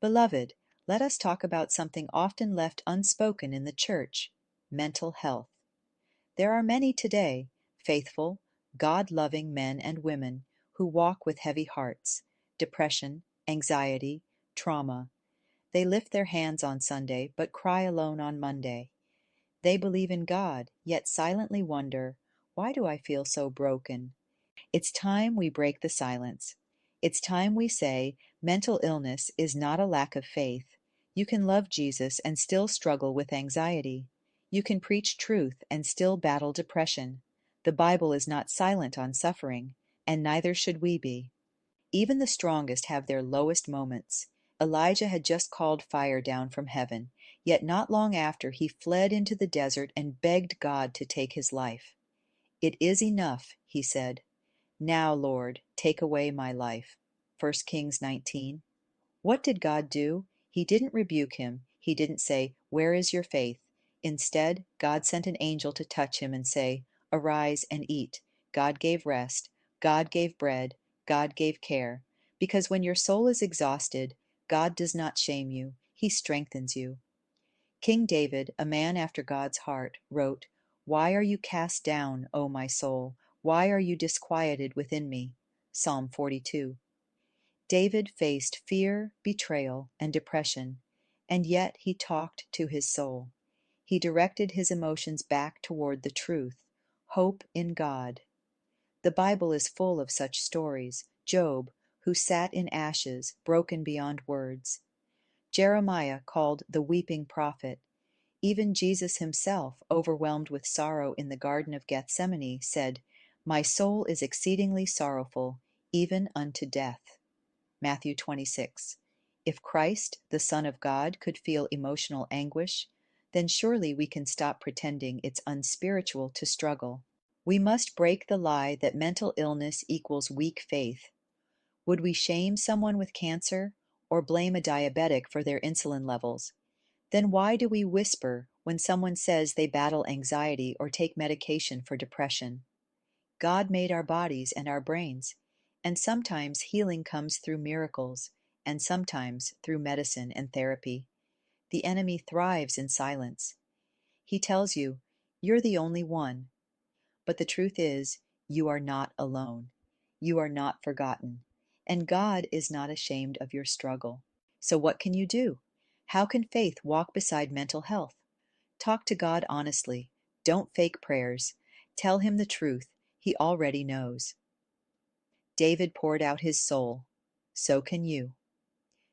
Beloved, let us talk about something often left unspoken in the church: mental health. There are many today, faithful, God-loving men and women, who walk with heavy hearts, depression, anxiety, trauma. They lift their hands on Sunday, but cry alone on Monday. They believe in God, yet silently wonder, why do I feel so broken? It's time we break the silence. It's time we say, mental illness is not a lack of faith. You can love Jesus and still struggle with anxiety. You can preach truth and still battle depression. The Bible is not silent on suffering, and neither should we be. Even the strongest have their lowest moments. Elijah had just called fire down from heaven, yet not long after he fled into the desert and begged God to take his life. "It is enough," he said. "Now, Lord, take away my life." 1 Kings 19. What did God do? He didn't rebuke him. He didn't say, "Where is your faith?" Instead, God sent an angel to touch him and say, "Arise and eat." God gave rest. God gave bread. God gave care. Because when your soul is exhausted, God does not shame you. He strengthens you. King David, a man after God's heart, wrote, "Why are you cast down, O my soul? Why are you disquieted within me?" Psalm 42. David faced fear, betrayal, and depression, and yet he talked to his soul. He directed his emotions back toward the truth, hope in God. The Bible is full of such stories. Job, who sat in ashes, broken beyond words. Jeremiah, called the weeping prophet. Even Jesus himself, overwhelmed with sorrow in the Garden of Gethsemane, said, "My soul is exceedingly sorrowful, even unto death." Matthew 26. If Christ, the Son of God, could feel emotional anguish, then surely we can stop pretending it's unspiritual to struggle. We must break the lie that mental illness equals weak faith. Would we shame someone with cancer or blame a diabetic for their insulin levels? Then why do we whisper when someone says they battle anxiety or take medication for depression? God made our bodies and our brains, and sometimes healing comes through miracles, and sometimes through medicine and therapy. The enemy thrives in silence. He tells you, "You're the only one." But the truth is, you are not alone. You are not forgotten. And God is not ashamed of your struggle. So what can you do? How can faith walk beside mental health? Talk to God honestly. Don't fake prayers. Tell him the truth. He already knows. David poured out his soul. So can you.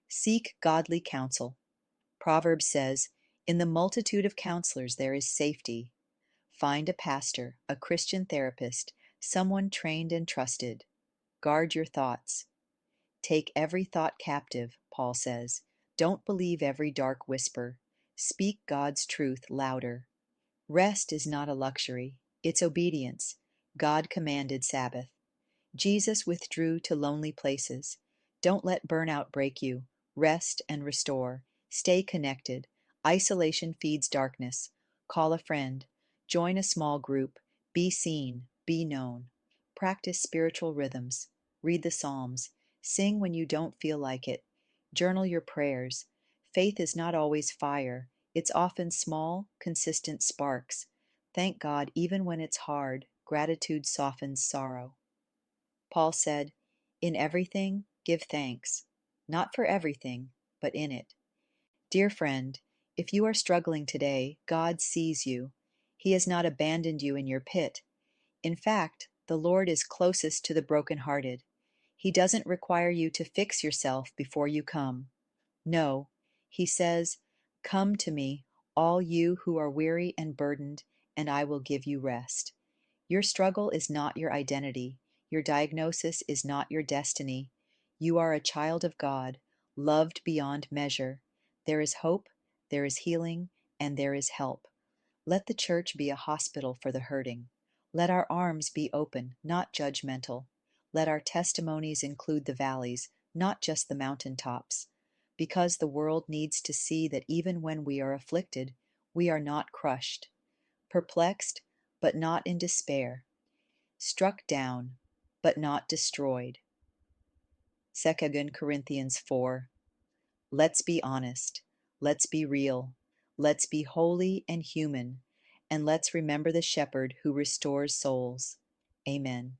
Seek godly counsel. Proverbs says, "In the multitude of counselors there is safety." Find a pastor, a Christian therapist, someone trained and trusted. Guard your thoughts. Take every thought captive, Paul says. Don't believe every dark whisper. Speak God's truth louder. Rest is not a luxury, it's obedience. God commanded Sabbath. Jesus withdrew to lonely places. Don't let burnout break you. Rest and restore. Stay connected. Isolation feeds darkness. Call a friend. Join a small group. Be seen. Be known. Practice spiritual rhythms. Read the Psalms. Sing when you don't feel like it. Journal your prayers. Faith is not always fire. It's often small, consistent sparks. Thank God even when it's hard. Gratitude softens sorrow. Paul said, "In everything, give thanks, not for everything, but in it." Dear friend, if you are struggling today, God sees you. He has not abandoned you in your pit. In fact, the Lord is closest to the brokenhearted. He doesn't require you to fix yourself before you come. No, he says, "Come to me, all you who are weary and burdened, and I will give you rest." Your struggle is not your identity. Your diagnosis is not your destiny. You are a child of God, loved beyond measure. There is hope, there is healing, and there is help. Let the church be a hospital for the hurting. Let our arms be open, not judgmental. Let our testimonies include the valleys, not just the mountaintops. Because the world needs to see that even when we are afflicted, we are not crushed. Perplexed, but not in despair. Struck down, but not destroyed. 2 Corinthians 4. Let's be honest. Let's be real. Let's be holy and human. And let's remember the shepherd who restores souls. Amen.